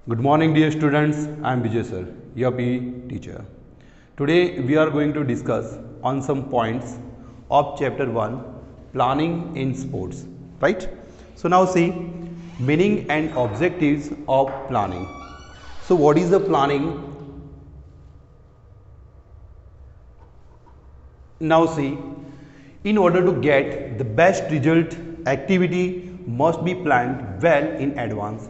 Good morning, dear students. I am Vijay sir, your PE teacher. Today we are going to discuss on some points of chapter 1, planning in sports. Right? So now see meaning and objectives of planning. So what is the planning? Now see, in order to get the best result, activity must be planned well in advance.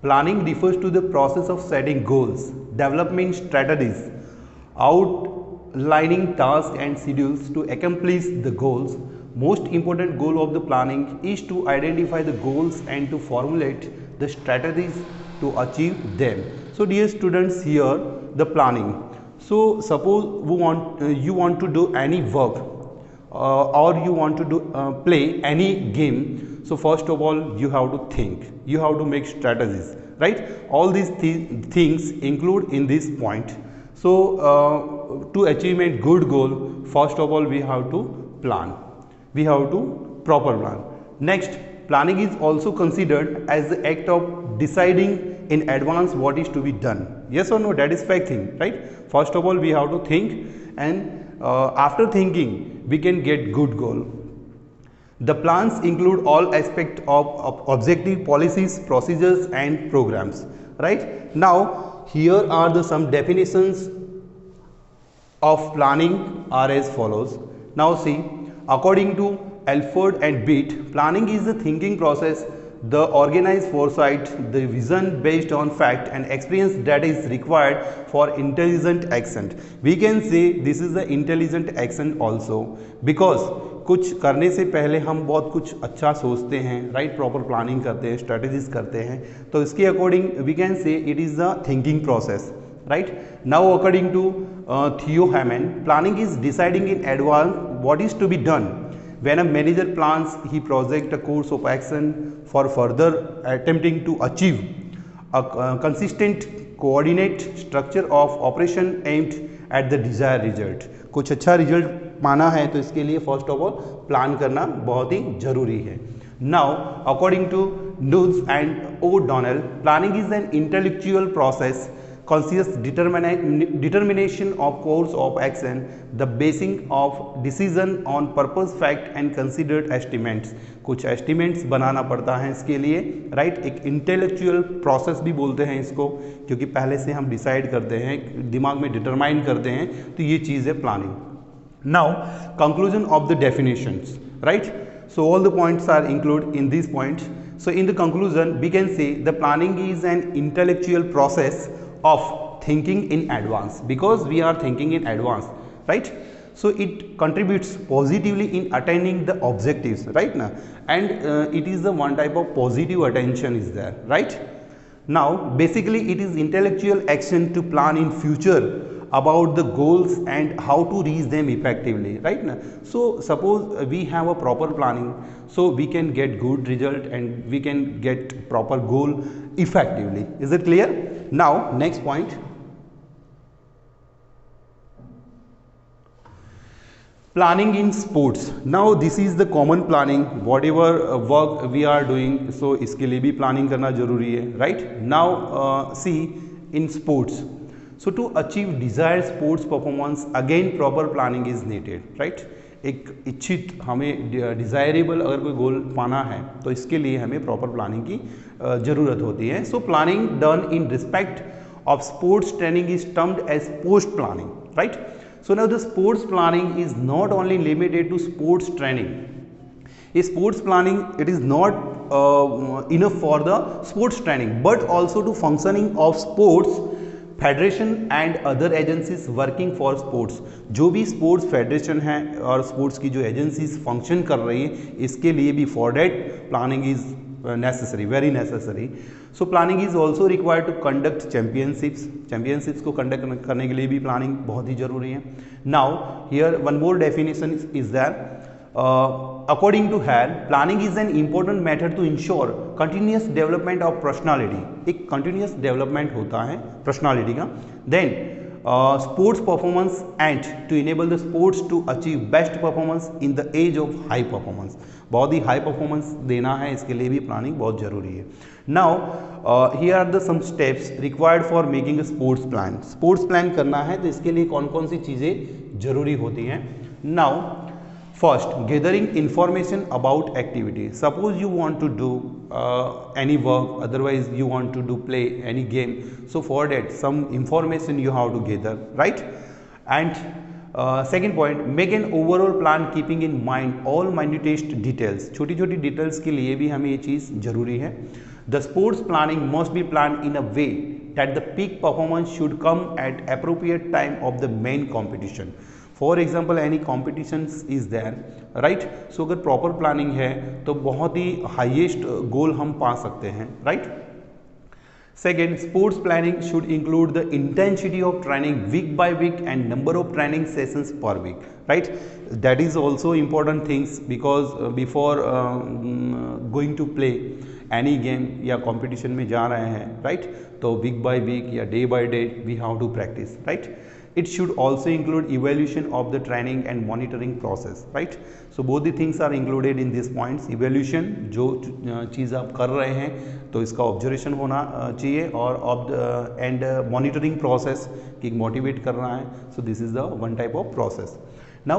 Planning refers to the process of setting goals, developing strategies, outlining tasks and schedules to accomplish the goals. Most important goal of the planning is to identify the goals and to formulate the strategies to achieve them. So dear students, here the planning. So suppose you want to do any work or you want to do play any game. So first of all you have to think, you have to make strategies, right? All these things include in this point. So to achieve a good goal, first of all we have to plan, we have to proper plan. Next, planning is also considered as the act of deciding in advance what is to be done. Yes or no? That is fact thing, right? First of all we have to think, and after thinking we can get good goal. The plans include all aspects of objective, policies, procedures and programs, right? Now here are the some definitions of planning are as follows. Now see, according to Alford and Beat, planning is the thinking process, the organized foresight, the vision based on fact and experience that is required for intelligent action. We can say this is the intelligent action also, because कुछ करने से पहले हम बहुत कुछ अच्छा सोचते हैं, राइट? प्रॉपर प्लानिंग करते हैं, स्ट्रेटजीज करते हैं, तो इसके according we can say it is the thinking process, right? Now according to Theo Hammond, planning is deciding in advance what is to be done. When a manager plans, he projects a course of action for further attempting to achieve a consistent coordinate structure of operation aimed at the desired result. कुछ अच्छा result पाना है तो इसके लिए first of all plan करना बहुत ही जरूरी है. Now according to Nudge and O'Donnell, planning is an intellectual process, conscious determination of course of action, the basing of decision on purpose, fact and considered estimates. कुछ estimates बनाना पड़ता है इसके लिए, right? एक इंटेलेक्चुअल प्रोसेस भी बोलते हैं इसको, क्योंकि पहले से हम डिसाइड करते हैं, दिमाग में डिटरमाइन करते हैं, तो ये चीज़ है planning. Now conclusion of the definitions, right? So all the points are included in these points. So in the conclusion we can say the planning is an intellectual process of thinking in advance, because we are thinking in advance, right? So it contributes positively in attaining the objectives, right now, and it is the one type of positive attention is there, right? Now basically it is intellectual action to plan in future about the goals and how to reach them effectively, right now. So suppose we have a proper planning, so we can get good result and we can get proper goal effectively. Is it clear? Now next point, planning in sports. Now this is the common planning, whatever work we are doing, so इसके लिए भी planning करना जरूरी है, right? Now see in sports, so to achieve desired sports performance again proper planning is needed, right? एक इच्छित हमें desirable अगर कोई गोल पाना है तो इसके लिए हमें प्रॉपर प्लानिंग की ज़रूरत होती है. So planning done in respect of sports training is termed as post planning, right? So now the sports planning is not only limited to sports training. A sports planning, it is not enough for the sports training, but also to functioning of sports federation and other agencies working for sports. जो भी sports federation है और sports की जो agencies function कर रही हैं, इसके लिए भी for that planning is necessary, very necessary. So planning is also required to conduct championships को conduct करने के लिए भी planning बहुत ही जरूरी है. Now here one more definition is there. According to Hall, planning is an important method to ensure continuous development of personality. एक continuous development होता है personality का. Then sports performance and to enable the sports to achieve best performance in the age of high performance. बहुत ही high performance देना है, इसके लिए भी प्लानिंग बहुत ज़रूरी है। Now here are the some steps required for making a sports plan. Sports plan करना है तो इसके लिए कौन कौन सी चीज़ें जरूरी होती हैं। Now first, gathering information about activity. Suppose you want to do any work, otherwise you want to do play any game, so for that some information you have to gather, right? And second point, make an overall plan keeping in mind all minutest details. छोटी छोटी details के लिए भी हमें ये चीज़ जरूरी है। The sports planning must be planned in a way that the peak performance should come at appropriate time of the main competition. For example any competitions is there, right. So अगर proper planning है तो बहुत ही highest goal हम पा सकते हैं, right. Second, sports planning should include the intensity of training week by week and number of training sessions per week, right. That is also important things because before going to play any game या competition में जा रहे हैं, right, तो week by week या day by day we have to practice, right. It should also include evaluation of the training and monitoring process, right? So both the things are included in these points. Evaluation, जो चीज़ आप कर रहे हैं तो इसका observation होना चाहिए, और एंड मॉनिटरिंग प्रोसेस कि मोटिवेट कर रहा है, so this is the one type of process. Now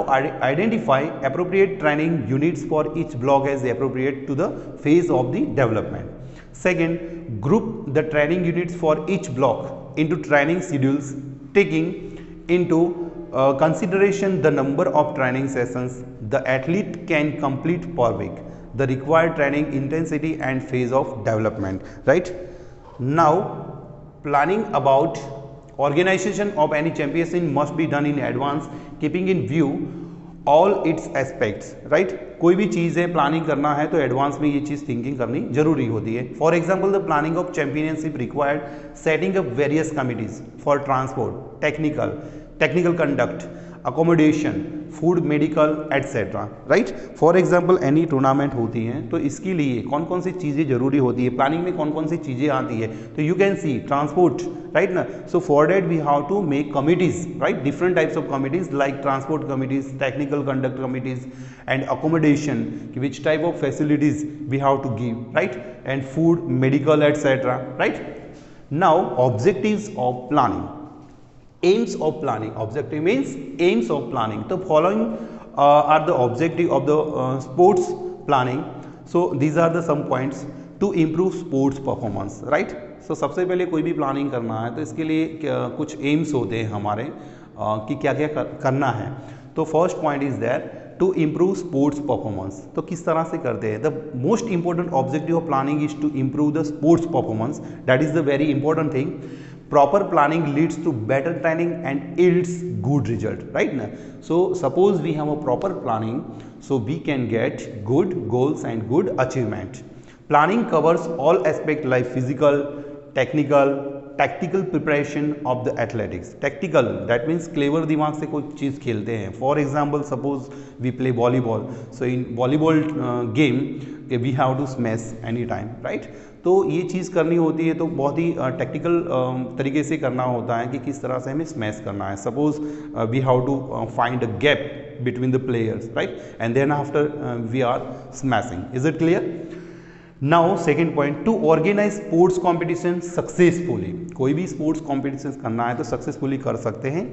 identify appropriate training units for each block as appropriate to the phase of the development. Second, group the training units for each block into training schedules, taking into consideration the number of training sessions the athlete can complete per week, the required training intensity and phase of development, right? Now planning about organization of any championship must be done in advance, keeping in view all it's aspects, right. कोई भी चीज़ है planning करना है तो advance में ये चीज़ thinking करनी जरूरी होती है। For example the planning of championship required setting up various committees for transport, technical conduct, accommodation, food, medical etcetera, right. For example any tournament होती हैं तो इसके लिए कौन कौन सी चीज़ें जरूरी होती है, प्लानिंग में कौन कौन सी चीज़ें आती है, तो you can see transport, right ना। So for that we have to make committees, right, different types of committees like transport committees, technical conduct committees and accommodation, which type of facilities we have to give, right, and food, medical etcetera, right. Now objectives of planning, aims of planning. Objective means aims of planning. The following are the objective of the sports planning. So these are the some points to improve sports performance, right? So सबसे पहले कोई भी planning करना है तो इसके लिए कुछ एम्स होते हैं हमारे कि क्या क्या करना है। तो first point is there to improve sports performance. तो किस तरह से करते हैं, the most important objective of planning is to improve the sports performance, that is the very important thing. Proper planning leads to better training and yields good result, right na? So suppose we have a proper planning, so we can get good goals and good achievement. Planning covers all aspects like physical, technical, tactical preparation of the athletics. Tactical, that means clever दिमाग से कोई चीज़ खेलते हैं. For example, suppose we play volleyball, so in volleyball game we have to smash any time, right? तो ये चीज़ करनी होती है तो बहुत ही टेक्निकल तरीके से करना होता है कि किस तरह से हमें स्मैश करना है. Suppose we have to find a gap between the players, right, and then after we are smashing. Is it clear? Now second point, to organise sports competition successfully. कोई भी स्पोर्ट्स कॉम्पिटिशन करना है तो successfully कर सकते हैं.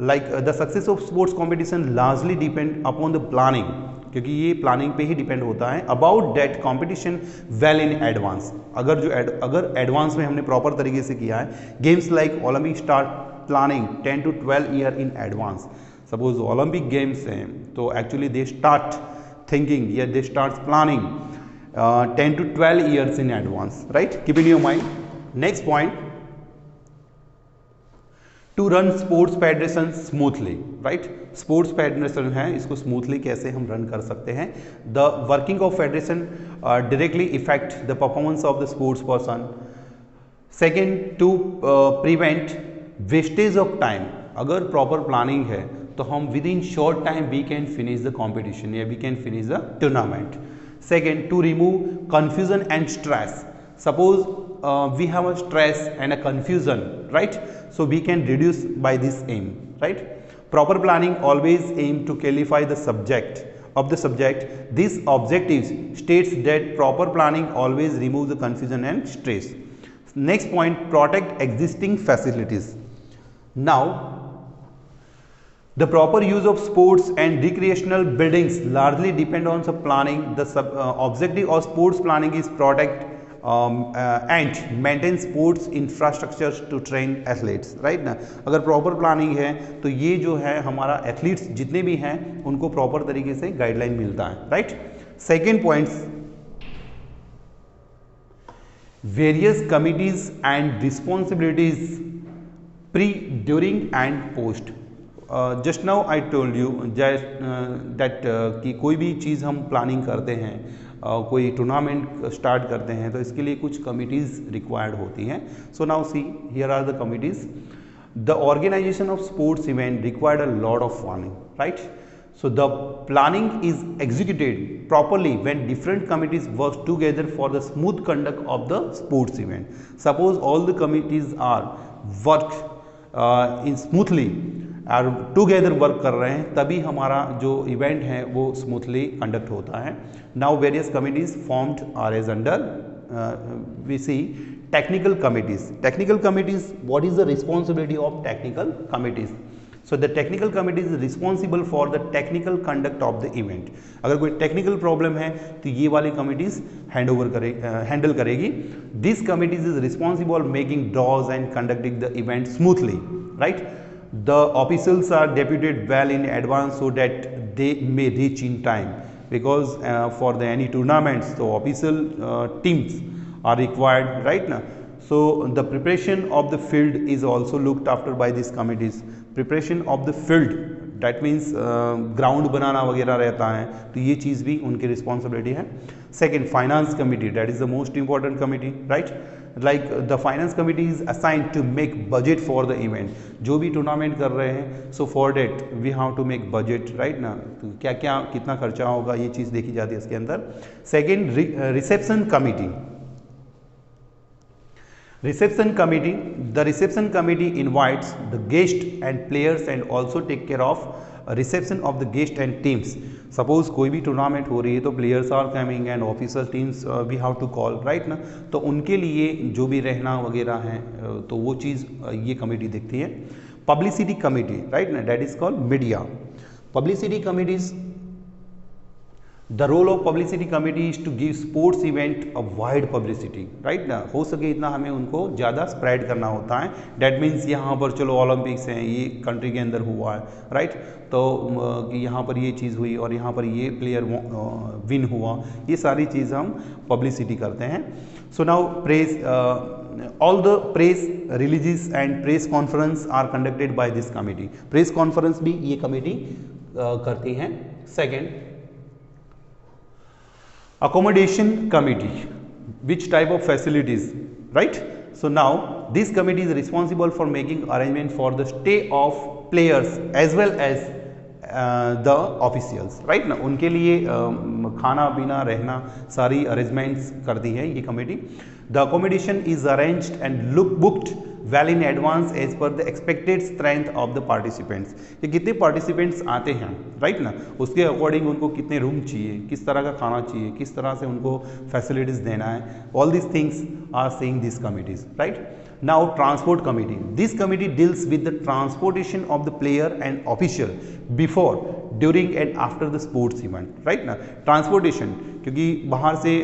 Like the success of sports competition largely depend upon the planning, क्योंकि ये प्लानिंग पे ही डिपेंड होता है. About that competition well in advance. अगर एडवांस में हमने प्रॉपर तरीके से किया है. Games like Olympic start planning 10 to 12 year in advance. Suppose Olympic games हैं तो एक्चुअली दे स्टार्ट थिंकिंग या they start planning 10 to 12 years in advance, right. Keep in your mind. Next point, to run sports federation smoothly, right. Sports federation है, इसको smoothly कैसे हम run कर सकते हैं. The working of federation directly effect the performance of the sports person. Second, to prevent wastage of time. अगर proper planning है तो हम within short time we can finish the competition या we can finish the tournament. Second, to remove confusion and stress. Suppose we have a stress and a confusion, right? So we can reduce by this aim, right? Proper planning always aim to clarify the subject of the subject. This objective states that proper planning always removes the confusion and stress. Next point, protect existing facilities. Now, the proper use of sports and recreational buildings largely depend on some planning. The objective of sports planning is protect and maintain sports infrastructures to train athletes, right ना. अगर proper planning है तो ये जो है हमारा athletes जितने भी हैं उनको प्रॉपर तरीके से गाइडलाइन मिलता है, right. Second points, various committees and responsibilities pre, during and post. Just now I told you that कि कोई भी चीज़ हम प्लानिंग करते हैं, कोई टूर्नामेंट स्टार्ट करते हैं तो इसके लिए कुछ कमिटीज़ रिक्वायर्ड होती हैं. So now see here are the committees. The organisation of sports event required a lot of planning, right. So the planning is executed properly when different committees work together for the smooth conduct of the sports event. Suppose all the committees are work in smoothly और together work कर रहे हैं तभी हमारा जो event है वो smoothly conduct होता है. Now various committees formed are as under we see technical committees. Technical committees, what is the responsibility of technical committees? So the technical committee is responsible for the technical conduct of the event. अगर कोई technical problem है तो ये वाली committees handle करेगी. This committees is responsible making draws and conducting the event smoothly, right. The officials are deputed well in advance so that they may reach in time, because for the any tournaments so official teams are required, right now. So the preparation of the field is also looked after by these committees. Preparation of the field, that means ground बनाना वगैरह रहता है तो ये चीज़ भी उनकी responsibility है. Second, finance committee, that is the most important committee, right. Like the finance committee is assigned to make budget for the event. जो भी टूर्नामेंट कर रहे हैं so for that we have to make budget, right ना. तो क्या क्या कितना खर्चा होगा ये चीज़ देखी जाती है इसके अंदर. Second, reception committee. Reception committee, the reception committee invites the guest and players and also take care of reception of the guest and teams. Suppose कोई भी टूर्नामेंट हो रही है तो players are coming and officer teams we have to call, right ना. तो उनके लिए जो भी रहना वगैरह है तो वो चीज़ ये कमेटी देखती है. पब्लिसिटी कमेटी, राइट ना, that is called media. Publicity committees, The role of publicity committee is to give sports event a wide publicity, right ना. हो सके इतना हमें उनको ज़्यादा स्प्रेड करना होता है. That means यहाँ पर चलो ओलंपिक्स हैं, ये कंट्री के अंदर हुआ है, राइट. तो यहाँ पर ये चीज़ हुई और यहाँ पर ये प्लेयर विन हुआ, ये सारी चीज़ हम पब्लिसिटी करते हैं. So now press, all the press releases and press conference are conducted by this committee. Press conference भी ये कमेटी करती हैं. Second, accommodation committee, which type of facilities, right. So now this committee is responsible for making arrangement for the stay of players as well as the officials, right ना. उनके लिए खाना पीना रहना सारी अरेंजमेंट्स करती है ये committee. The accommodation is arranged and booked well in advance as per the expected strength of the participants. कि कितने participants आते हैं, राइट ना, उसके अकॉर्डिंग उनको कितने रूम चाहिए, किस तरह का खाना चाहिए, किस तरह से उनको फैसिलिटीज देना है. All this things are seeing this committees, right. Now transport committee. This committee deals with the transportation of the player and official before, during and after the sports event, right ना. Transportation, क्योंकि बाहर से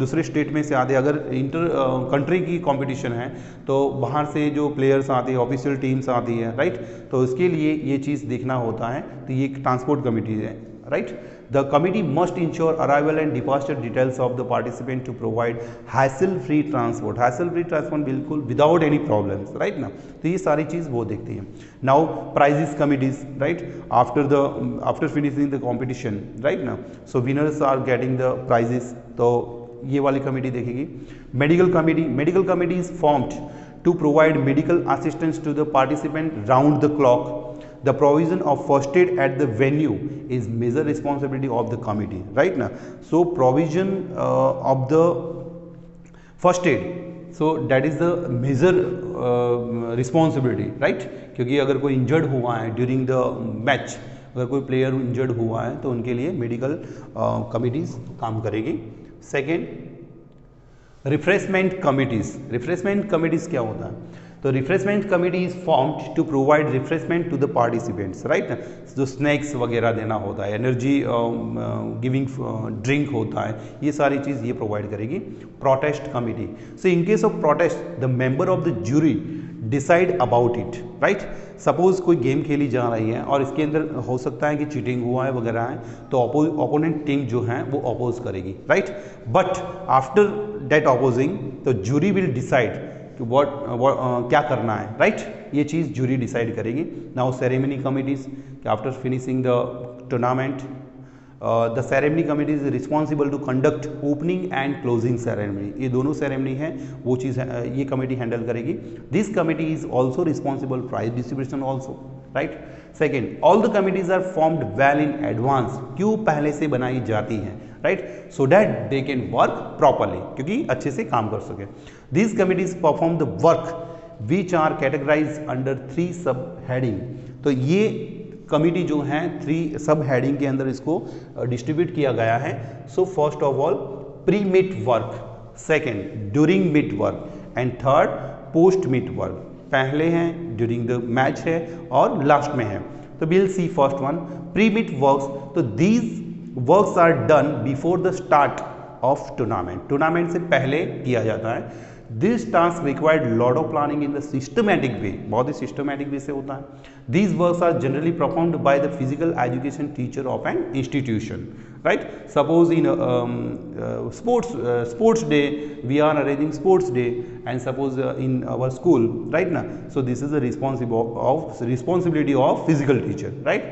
दूसरे state में से आते, अगर inter country की कंपटीशन है तो बाहर से जो प्लेयर्स आते हैं, ऑफिशियल टीम्स आती है, राइट. तो इसके लिए ये चीज़ देखना होता है, तो ये एक ट्रांसपोर्ट कमिटी है, right. The committee must ensure arrival and departure details of the participant to provide hassle-free transport. Hassle-free transport बिल्कुल without any problems, right ना. तो ये सारी चीज़ वो देखती है. Now prizes committees, right. After finishing the competition, right ना. So winners are getting the prizes. तो ये वाली कमेटी देखेगी. Medical committee. Medical committee is formed to provide medical assistance to the participant round the clock. The provision of first aid at the venue is major responsibility of the committee, right ना. So provision of the first aid, so that is the major responsibility, right. क्योंकि अगर कोई injured हुआ है during the match अगर कोई player injured हुआ है तो उनके लिए मेडिकल कमिटीज़ काम करेगी। Second, refreshment committees. Refreshment committees क्या होता है? तो refreshment committee is formed to provide refreshment to the participants, right. जो स्नैक्स वगैरह देना होता है, एनर्जी गिविंग ड्रिंक होता है, ये सारी चीज़ ये प्रोवाइड करेगी। Protest committee, so in case of protest the member of the jury decide about it, right. Suppose कोई गेम खेली जा रही है और इसके अंदर हो सकता है कि चीटिंग हुआ है वगैरह है, तो ओपोनेंट टीम जो है वो अपोज करेगी, right. But after that opposing तो जूरी विल डिसाइड कि क्या करना है, राइट। ये चीज़ जूरी डिसाइड करेगी। Now ceremony committees, after finishing the tournament the ceremony committee is responsible to conduct opening and closing ceremony. ये दोनों सेरेमनी है वो चीज़ ये कमेटी हैंडल करेगी। This committee is also responsible prize distribution also, right. Second, all the committees are formed well in advance. क्यों पहले से बनाई जाती हैं, right, so that they can work properly, क्योंकि अच्छे से काम कर सके। This committees perform the work which are categorise under 3 sub heading. तो ये कमिटी जो है 3 सब हेडिंग के अंदर इसको डिस्ट्रीब्यूट किया गया है। So first of all pre मिट वर्क, सेकेंड ड्यूरिंग मिट वर्क एंड थर्ड पोस्ट मिट वर्क। पहले हैं, ड्यूरिंग द मैच है और लास्ट में है। तो will see first one pre meet works. तो these works are done before the start of tournament. Tournament से पहले किया जाता है। This task required lot of planning in the systematic way, बहुत ही सिस्टमैटिक वे से होता है। These works are generally performed by the physical education teacher of an institution, right. Suppose in sports day we are arranging sports day, and suppose in our school, right na, so this is the responsibility of physical teacher, right.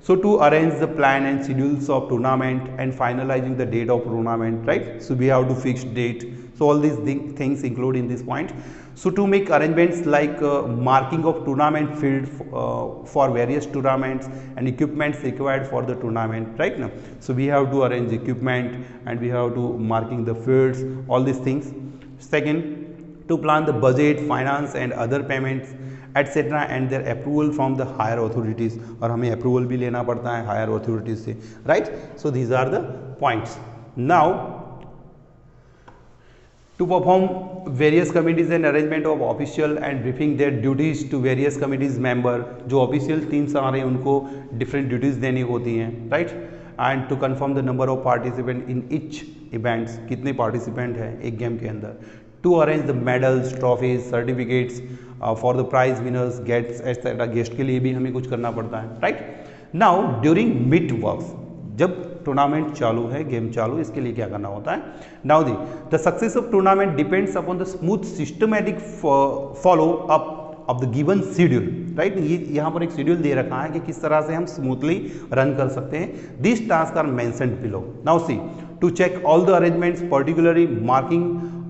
So to arrange the plan and schedules of tournament and finalizing the date of tournament, right, so we have to fix date. So all these things include in this point. So to make arrangements like marking of tournament field for various tournaments and equipments required for the tournament, right now. So we have to arrange equipment and we have to marking the fields, all these things. Second, to plan the budget, finance and other payments etc. and their approval from the higher authorities. और हमें approval भी लेना पड़ता है higher authorities से, right. So these are the points. Now to perform various committees and arrangement of official and briefing their duties to various committees member. जो official teams आ रहे हैं उनको different duties देनी होती हैं, right. And to confirm the number of participant in each events, कितने participant हैं एक game के अंदर. To arrange the medals, trophies, certificates for the prize winners, guests etc. Guest के लिए भी हमें कुछ करना पड़ता है, right. Now during mid works, जब टूर्नामेंट चालू है, गेम चालू, इसके लिए क्या करना होता है. Now the success of tournament depends upon the smooth systematic follow up of the given schedule, right. ये यहाँ पर एक शेड्यूल दे रखा है कि किस तरह से हम स्मूथली रन कर सकते हैं. This task are mentioned below. Now see to check all the arrangements, particularly marking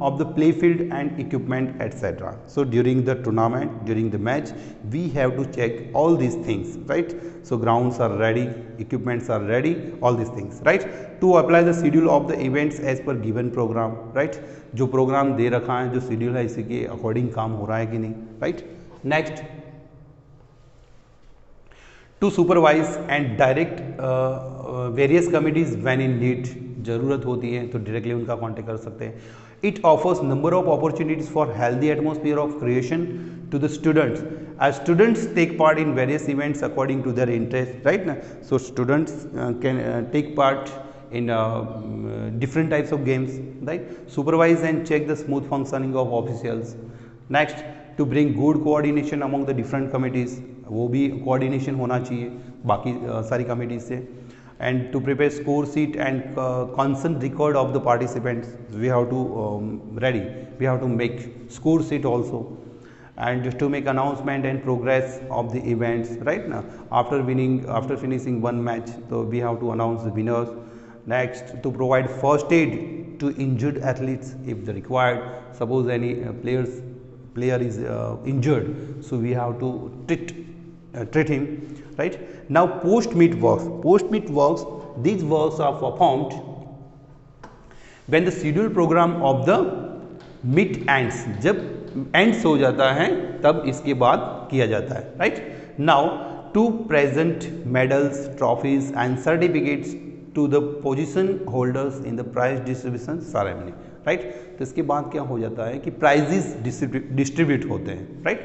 of the play field and equipment etc. So during the tournament, during the match, we have to check all these things, right. So grounds are ready, equipments are ready, all these things, right. To apply the schedule of the events as per given program, right. जो programme दे रखा है, जो schedule है, इसी के according काम हो रहा है कि नहीं, right. Next, to supervise and direct various committees when in need. ज़रूरत होती है तो डायरेक्टली उनका कॉन्टेक्ट कर सकते हैं. It offers number of opportunities for healthy atmosphere of creation to the students as students take part in various events according to their interest, right. So students can take part in different types of games, right. Supervise and check the smooth functioning of officials. Next, to bring good coordination among the different committees, वो भी coordination होना चाहिए बाकी सारी committees से. And to prepare score sheet and constant record of the participants, we have to we have to make score sheet also. And just to make announcement and progress of the events, right now after finishing one match, so we have to announce the winners. Next, to provide first aid to injured athletes if the required. Suppose any player is injured, so we have to treat him, right. Now post meet works, these works are performed when the scheduled program of the meet ends. जब ends हो जाता है तब इसके बाद किया जाता है, right. Now to present medals, trophies and certificates to the position holders in the prize distribution ceremony, right. तो इसके बाद क्या हो जाता है कि प्राइजेस डिस्ट्रीब्यूट होते हैं, right.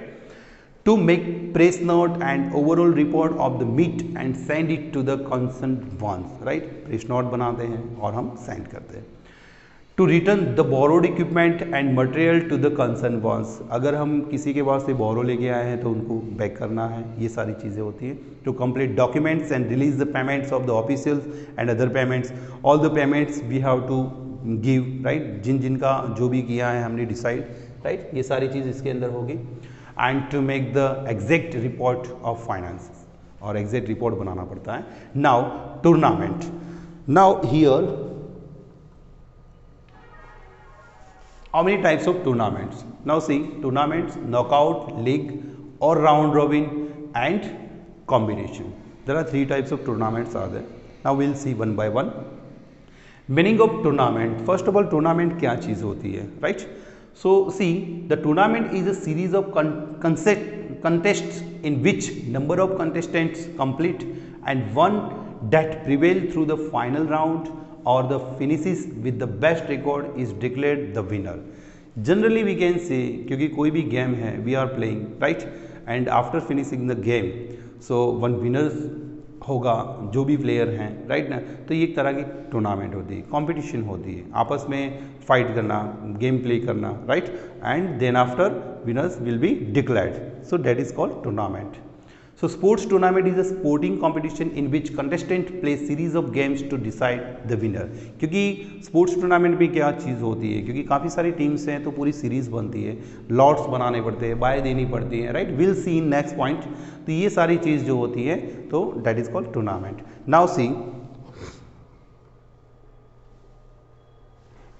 To make press note and overall report of the meet and send it to the concern ones, right. Press note बनाते हैं और हम सेंड करते हैं। To return the borrowed equipment and material to the concern ones, अगर हम किसी के पास से बोरो लेके आए हैं तो उनको बैक करना है, ये सारी चीज़ें होती हैं। To complete documents and release the payments of the officials and other payments, all the payments we have to give, right. जिनका जो भी किया है हमने डिसाइड, राइट, ये सारी चीज़ इसके अंदर होगी। And to make the exact report of finance, और एग्जैक्ट रिपोर्ट बनाना पड़ता है। Now tournament, now here how many types of tournaments? Now see, tournaments, knockout, league or round robin and combination. There are 3 types of tournaments are there. Now we'll see one by one. Meaning of tournament. First of all, tournament क्या चीज़ होती है, right? So see, the tournament is a series of contests in which number of contestants complete and one that prevail through the final round or the finishes with the best record is declared the winner. Generally we can say, क्योंकि कोई भी game है we are playing, right, and after finishing the game so one winner होगा जो भी player हैं, right ना। तो ये एक तरह की टूर्नामेंट होती है, कंपटीशन होती है, आपस में फाइट करना, गेम प्ले करना, right, and then after winners will be declared, so that is called tournament. So sports tournament is a sporting competition in which contestant play series of games to decide the winner. क्योंकि sports tournament में क्या चीज़ होती है, क्योंकि काफ़ी सारी teams हैं तो पूरी सीरीज बनती है, लॉट्स बनाने पड़ते हैं, बाय देनी पड़ती है, right. Will see in next point. तो ये सारी चीज़ जो होती है तो that is called tournament. Now C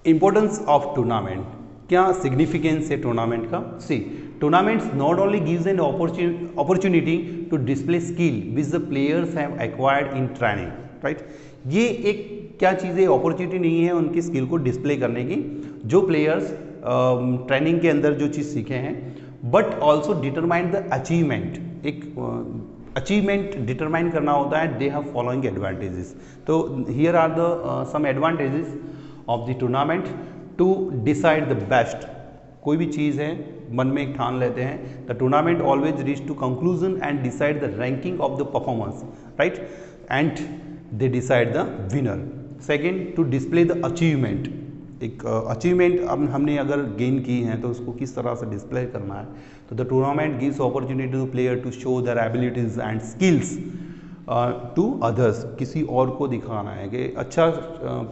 importance of tournament, क्या सिग्निफिकेंस है टूर्नामेंट का। सी, tournaments not only gives an opportunity to display skill which the players have acquired in training, right। ये एक क्या चीज़ है, अपॉर्चुनिटी नहीं है उनकी स्किल को डिस्प्ले करने की, जो प्लेयर्स ट्रेनिंग के अंदर जो चीज़ सीखे हैं, but also determine the achievement. एक अचीवमेंट डिटरमाइन करना होता है, दे हैव फॉलोइंग एडवांटेजेस। तो here are the some advantages of the tournament. To decide the best, कोई भी चीज़ है मन में एक ठान लेते हैं, the tournament always reach to conclusion and decide the ranking of the performance, right, and they decide the winner. Second, to display the achievement, एक अचीवमेंट अब हमने अगर गेन की है तो उसको किस तरह से डिस्प्ले करना है, तो the tournament gives opportunity to player to show their abilities and skills to others, किसी और को दिखाना है कि अच्छा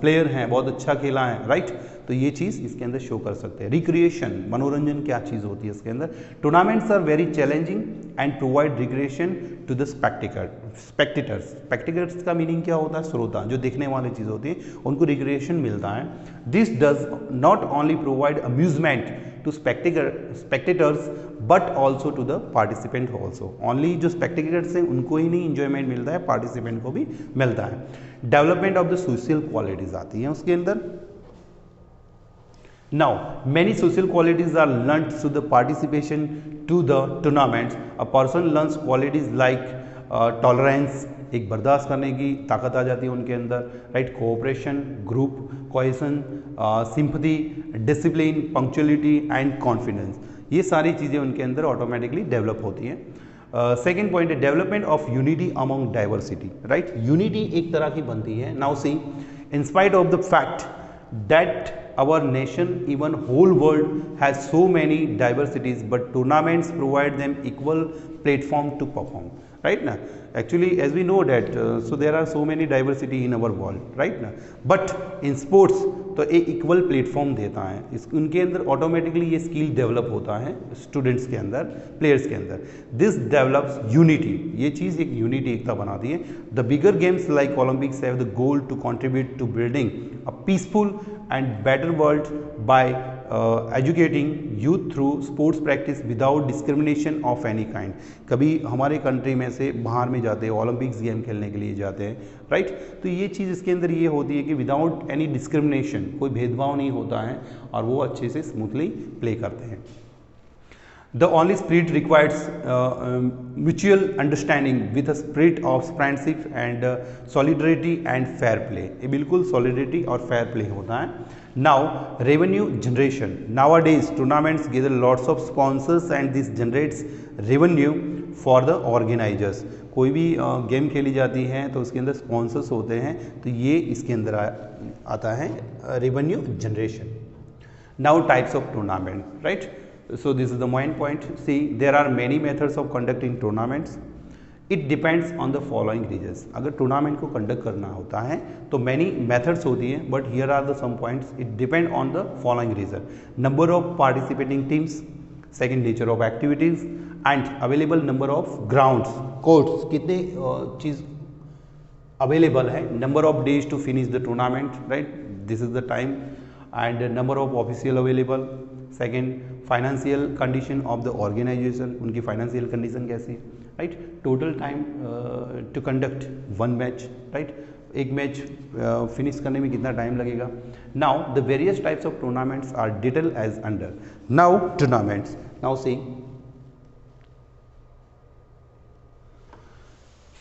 प्लेयर हैं, बहुत अच्छा खेला है, राइट। तो ये चीज़ इसके अंदर शो कर सकते हैं। रिक्रिएशन, मनोरंजन क्या चीज़ होती है इसके अंदर। Tournaments are very challenging and provide recreation to the spectators. Spectators का मीनिंग क्या होता है, श्रोता, जो देखने वाली चीज़ होती है, उनको रिक्रिएशन मिलता है। This does not only provide amusement to spectators but also to the participant also. Only जो स्पेक्टेटर्स हैं उनको ही नहीं इंजॉयमेंट मिलता है, पार्टिसिपेंट को भी मिलता है। Development of the social qualities आती हैं उसके अंदर। Now, many social qualities are learnt through the participation to the tournaments. A person learns qualities like tolerance, एक बर्दाश्त करने की ताकत आ जाती है उनके अंदर, right, cooperation, group cohesion, sympathy, discipline, punctuality and confidence, ये सारी चीज़ें उनके अंदर ऑटोमेटिकली डेवलप होती हैं। सेकेंड पॉइंट है development of unity among diversity, right. Unity एक तरह की बनती है। Now see, in spite of the fact that our nation, even whole world has so many diversities, but tournaments provide them equal platform to perform, right na। Actually as we know that so there are so many diversity in our world, right na, but in sports तो एक equal platform देता है, इस उनके अंदर automatically ये skill develop होता है स्टूडेंट्स के अंदर, प्लेयर्स के अंदर। दिस डेवलप्स यूनिटी, ये चीज़ एक यूनिटी एकता बनाती है। The bigger games like Olympics have the goal to contribute to building a peaceful and better world by educating youth through sports practice without discrimination of any kind. कभी हमारे country में से बाहर में जाते हैं, ओलंपिक्स गेम खेलने के लिए जाते हैं, राइट। तो ये चीज़ इसके अंदर ये होती है कि विदाउट एनी डिस्क्रिमिनेशन, कोई भेदभाव नहीं होता है और वो अच्छे से स्मूथली प्ले करते हैं। The only spirit requires mutual understanding with a spirit of friendship and solidarity and fair play. ये बिल्कुल solidarity और fair play होता है. Now revenue generation. Nowadays tournaments gather lots of sponsors and this generates revenue for the organizers. कोई भी game खेली जाती है तो उसके अंदर स्पॉन्सर्स होते हैं, तो ये इसके अंदर आता है revenue generation. Now types of tournament, right? So this is the main point. See, there are many methods of conducting tournaments. It depends on the following reasons. अगर टूर्नामेंट को कंडक्ट करना होता है तो many methods होती हैं, but here are the some points. It depend on the following reason. Number of participating teams, second nature of activities, and available number of grounds, courts, कितने चीज़ available है, number of days to finish the tournament, right? This is the time, and number of official available. Second, financial condition of the organisation, उनकी financial condition कैसी है, right. Total time to conduct one match, right. एक match finish करने में कितना time लगेगा. Now the various types of tournaments are detail as under. Now tournaments, now see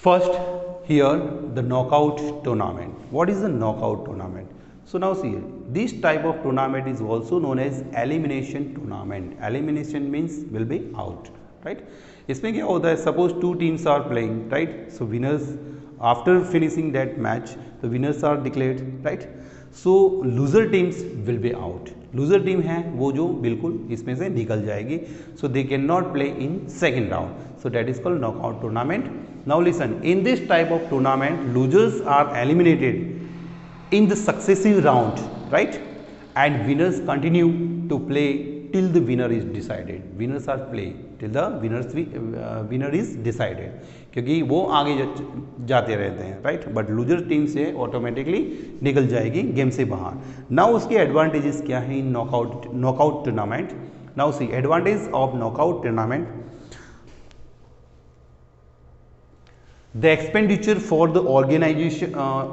first here the knockout tournament. What is the knockout tournament? So now see, this type of tournament is also known as elimination tournament. Elimination means will be out, right? इसमें क्या होता है, suppose two teams are playing, right? So winners after finishing that match, the winners are declared, right? So loser teams will be out. Loser team है वो जो बिल्कुल इसमें से निकल जाएगी. So they cannot play in second round. So that is called knockout tournament. Now listen, in this type of tournament, losers are eliminated in the successive round, right? And winners continue to play till the winner is decided. Winners are play till the winner is decided, क्योंकि वो आगे जाते रहते हैं, right. But loser team से automatically निकल जाएगी game से बाहर. नाउ उसके एडवांटेजेस क्या है in knockout tournament. Now see advantage of knockout tournament. The expenditure for the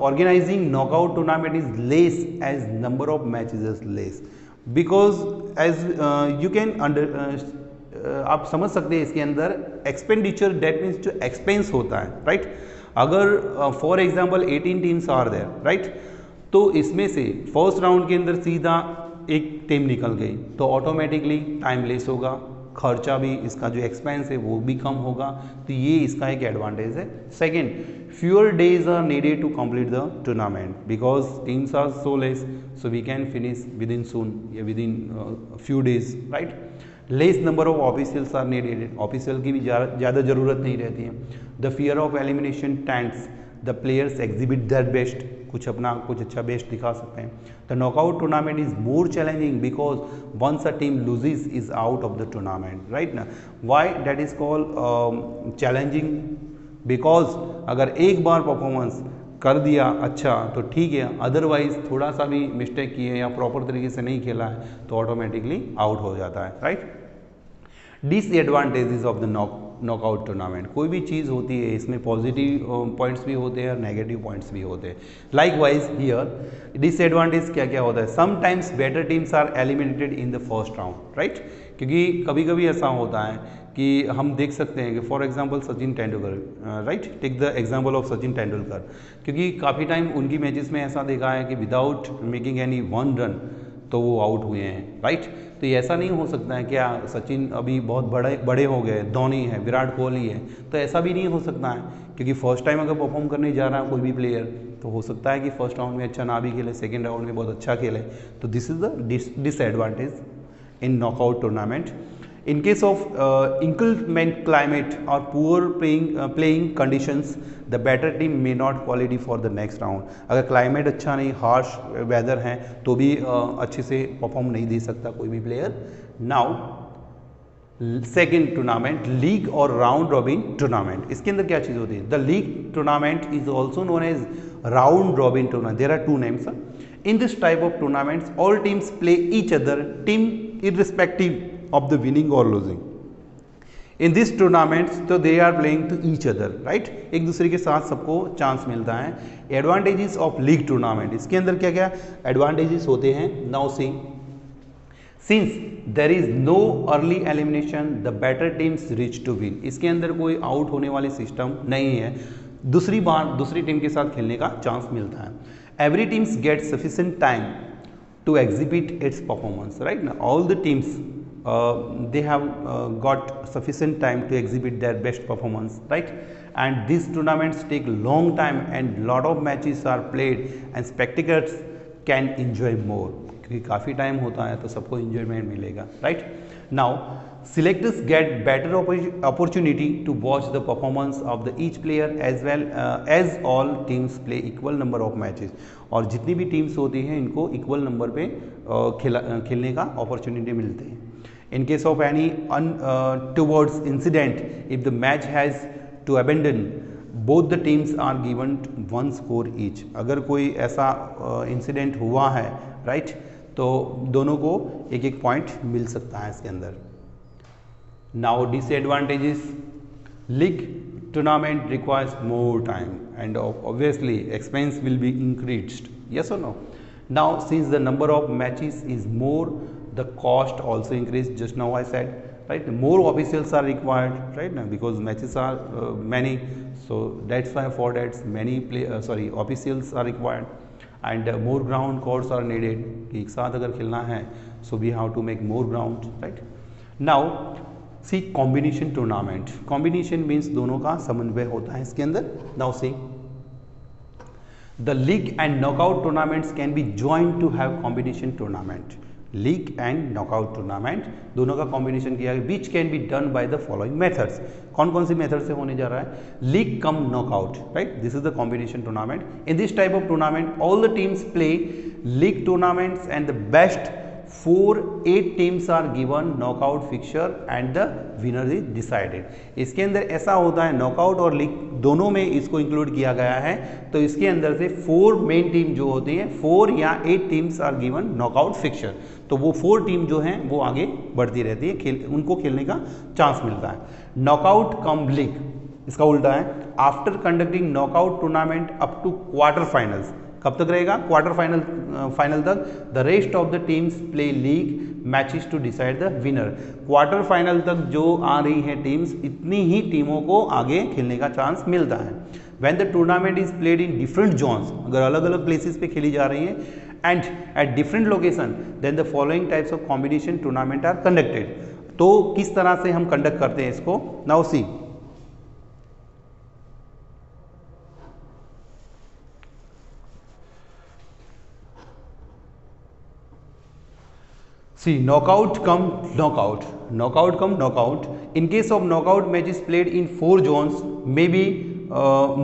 organizing knockout tournament is less as number of matches is less, because as you can आप समझ सकते हैं इसके अंदर एक्सपेंडिचर, डेट मीन्स जो expense होता है, right. अगर for example 18 teams are there, right, तो इसमें से फर्स्ट राउंड के अंदर सीधा एक टीम निकल गई तो ऑटोमेटिकली टाइम लेस होगा, खर्चा भी, इसका जो एक्सपेंस है वो भी कम होगा. तो ये इसका एक एडवांटेज है. Second, fewer days are needed to complete the tournament because teams are so less, so we can finish within soon या within few days, right. Less number of officials are needed, official की भी ज़्यादा ज़रूरत नहीं रहती है. The fear of elimination tends the players exhibit their best, कुछ अपना कुछ अच्छा बेस्ट दिखा सकते हैं. The knockout tournament is more challenging because once a team loses is out of the tournament, right ना. Why that is called challenging? Because अगर एक बार परफॉर्मेंस कर दिया अच्छा तो ठीक है, अदरवाइज थोड़ा सा भी मिस्टेक किए या प्रॉपर तरीके से नहीं खेला है तो ऑटोमेटिकली आउट हो जाता है, right. Disadvantages of the knockout tournament. कोई भी चीज़ होती है इसमें पॉजिटिव पॉइंट्स भी होते हैं और नेगेटिव पॉइंट्स भी होते हैं. लाइकवाइज हियर डिसएडवांटेज क्या क्या होता है. Sometimes better teams are eliminated in the first round, right. क्योंकि कभी कभी ऐसा होता है कि हम देख सकते हैं कि for example Sachin Tendulkar, right, take the example of Sachin Tendulkar, क्योंकि काफ़ी टाइम उनकी मैचेस में ऐसा देखा है कि without making any one run तो वो आउट हुए हैं, राइट. तो ये ऐसा नहीं हो सकता है क्या सचिन अभी बहुत बड़े हो गए, धोनी है, विराट कोहली है, तो ऐसा भी नहीं हो सकता है, क्योंकि फर्स्ट टाइम अगर परफॉर्म करने जा रहा है कोई भी प्लेयर तो हो सकता है कि फर्स्ट राउंड में अच्छा ना भी खेले, सेकेंड राउंड में बहुत अच्छा खेले. तो this is the disadvantage in knockout tournament. In case of inclement climate or poor playing conditions, the better team may not qualify for the next round. अगर क्लाइमेट अच्छा नहीं, हार्श वेदर है तो भी अच्छे से परफॉर्म नहीं दे सकता कोई भी player. Now second tournament, league और राउंड रॉबिन टूर्नामेंट. इसके अंदर क्या चीज़ होती है? The league tournament is also known as round robin tournament. There are two names. In this type of tournaments, all teams play each other, team irrespective of the winning or losing. In these tournaments, so they are playing to each other, right? एक दूसरे के साथ सबको chance मिलता है. Advantages of league tournament. इसके अंदर क्या क्या एडवांटेजेस होते हैं? Now see, since there is no early elimination the better teams reach to win, इसके अंदर कोई आउट होने वाली सिस्टम नहीं है, दूसरी बार दूसरी टीम के साथ खेलने का चांस मिलता है. Every teams get sufficient time to exhibit its performance, right? Now all the teams they have got sufficient time to exhibit their best performance, right? And these tournaments take long time and lot of matches are played and spectators can enjoy more, क्योंकि काफ़ी time होता है तो सबको enjoyment मिलेगा, right? Now selectors get better opportunity to watch the performance of the each player as well as all teams play equal number of matches, और जितनी भी टीम्स होती हैं इनको इक्वल नंबर पे खेलने का अपॉर्चुनिटी मिलते हैं. In case of any untowards incident if the match has to abandon both the teams are given 1 score each, अगर कोई ऐसा इंसिडेंट हुआ है, राइट, तो दोनों को एक एक पॉइंट मिल सकता है इसके अंदर. Now disadvantages, league tournament requires more time and obviously expense will be increased, yes or no? Now since the number of matches is more, the cost also increased, just now I said, right? More officials are required, right, now because matches are many, so that's why for that many officials are required, and more ground courts are needed. एक साथ अगर खेलना है so we have to make more ground, right? Now see combination tournament, combination means दोनों का समन्वय होता है इसके अंदर. Now see the league and knockout tournaments can be joint to have combination tournament. League and knockout tournament दोनों का combination किया गया, which can be done by the following methods. कौन कौन सी मेथड से होने जा रहा है? League cum knockout, right, this is the combination tournament. In this type of tournament all the teams play league tournaments and the best 8 teams are given knockout fixture and the winner is decided. इसके अंदर ऐसा होता है, knockout और league दोनों में इसको include किया गया है, तो इसके अंदर से 4 मेन टीम जो होती हैं, 4 या 8 teams are given knockout fixture, तो वो 4 टीम जो हैं वो आगे बढ़ती रहती है, उनको खेलने का चांस मिलता है. नॉकआउट कम लीग इसका उल्टा है. After conducting knockout tournament up to quarter finals, कब तक रहेगा? क्वार्टर फाइनल तक. The rest of the teams play league matches to decide the winner. Quarter final तक जो आ रही है टीम्स, इतनी ही टीमों को आगे खेलने का चांस मिलता है. When the tournament is played in different zones, अगर अलग अलग प्लेसेस पे खेली जा रही है and at different location, then the following types of combination tournament are conducted. तो किस तरह से हम कंडक्ट करते हैं इसको? Now see See, knockout come knockout, knockout come knockout. In case of knockout matches played in 4 zones, maybe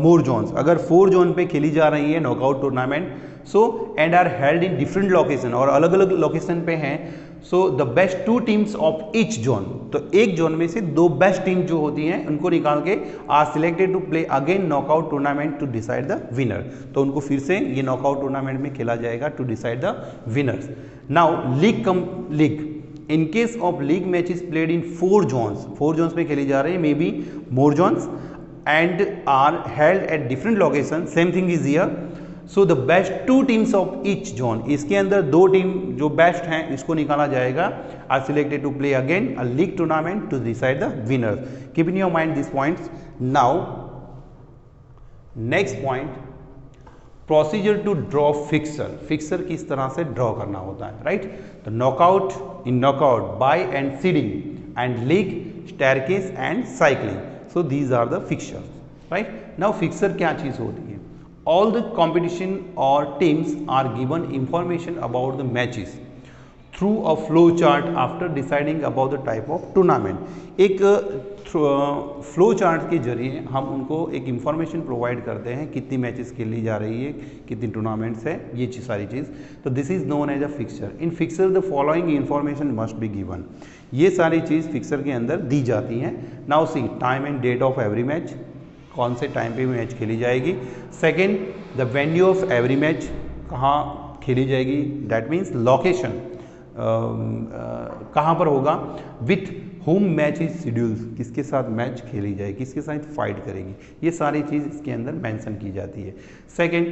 more zones. अगर 4 zone पे खेली जा रही है knockout tournament, so and are held in different location, और अलग अलग लोकेशन पे हैं, so the best 2 teams of each zone, तो एक जोन में से 2 बेस्ट टीम जो होती हैं उनको निकाल के are selected to play again knockout tournament to decide the winner. तो उनको फिर से ये नॉकआउट टूर्नामेंट में खेला जाएगा to decide the winners. Now league cum league, in case of league matches played in 4 zones में खेली जा रही है, may be more zones and are held at different location, same thing is here. So the best 2 teams of each zone, इसके अंदर 2 team जो best हैं इसको निकाला जाएगा, are selected to play again a league tournament to decide the winner. Keep in your mind this points. Now next point, procedure to draw fixture. Fixture किस तरह से ड्रॉ करना होता है, राइट? तो knockout, in knockout bye and seeding, and league staircase and cycling. So these are the fixtures, right? Now fixture क्या चीज होती है? All the competition or teams are given information about the matches through a flow chart after deciding about the type of tournament. एक flow chart के जरिए हम उनको एक इंफॉर्मेशन प्रोवाइड करते हैं, कितनी मैचेस खेली जा रही है, कितनी टूर्नामेंट्स है, ये सारी चीज़. तो this is known as a fixture. In fixture the following information must be given. ये सारी चीज़ फिक्सर के अंदर दी जाती हैं. Now see time and date of every match, कौन से टाइम पे मैच खेली जाएगी. Second, the venue of every match, कहाँ खेली जाएगी, दैट मीन्स लोकेशन, कहाँ पर होगा. With home match is schedule, किसके साथ मैच खेली जाएगी, किसके साथ फाइट करेगी, ये सारी चीज़ इसके अंदर मेंशन की जाती है. Second,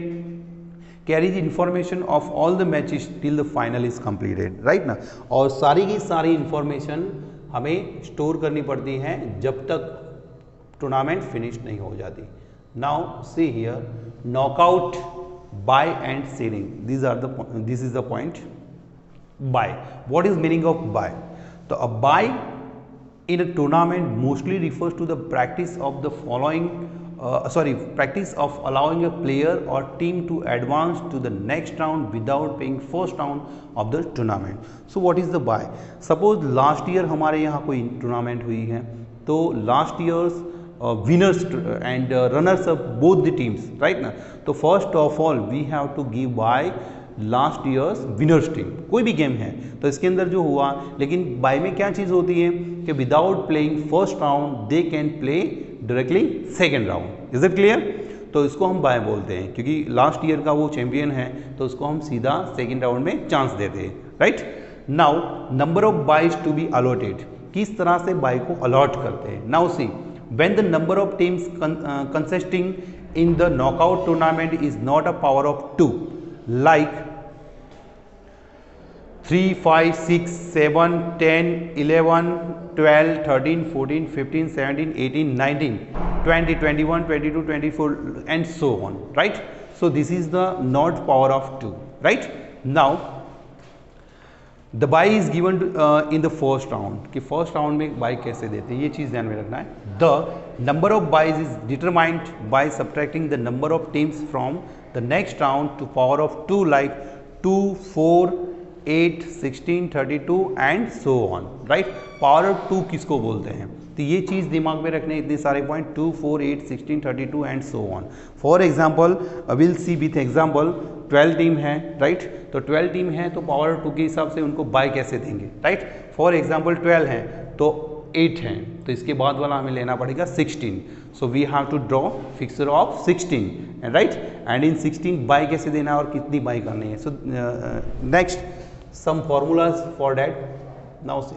carries information of all the matches till the final is completed, right ना। और सारी की सारी इंफॉर्मेशन हमें स्टोर करनी पड़ती है जब तक टूर्नामेंट फिनिश नहीं हो जाती। Now see here knockout, bye and seeding, this is the point. Bye, what is meaning of bye? तो a bye in a tournament mostly refers to the practice of the following practice of allowing a player or team to advance to the next round without playing first round of the tournament. So what is the bye? Suppose last year हमारे यहाँ कोई tournament हुई है, तो last year's winners and runners of both the teams, right ना, तो first of all we have to give bye last years winners team. कोई भी गेम है तो इसके अंदर जो हुआ, लेकिन बाय में क्या चीज़ होती है कि without playing first round they can play directly second round. Is it clear? तो इसको हम बाय बोलते हैं क्योंकि लास्ट ईयर का वो चैंपियन है, तो उसको हम सीधा सेकेंड राउंड में चांस देते हैं, right. Now number of byes to be allotted, किस तरह से बाय को अलॉट करते हैं। Now see when the number of teams consisting in the knockout tournament is not a power of 2 like 3, 5, 6, 7, 10, 11, 12, 13, 14, 15, 17, 18, 19, 20, 21, 22, 24 and so on, right? So this is the not power of 2, right? Now the bye is given in the first round, कि first round में bye कैसे देते हैं ये चीज़ ध्यान में रखना है। The number of byes is determined by subtracting the number of teams from the next round to power of 2 like 2, 4, 8, 16, 32 and so on, right? Power of 2 किसको बोलते हैं? तो ये चीज़ दिमाग में रखने इतने सारे point 2, 4, 8, 16, 32 and so on. For example will see with example 12 team है, राइट? तो 12 टीम है तो पावर 2 के हिसाब से उनको बाय कैसे देंगे, राइट? फॉर एग्जाम्पल 12 हैं तो 8 हैं, तो इसके बाद वाला हमें लेना पड़ेगा 16। So we have to draw fixture of 16, right? And in 16 bye कैसे देना और कितनी बाय करनी है। So next some formulas for that. Now C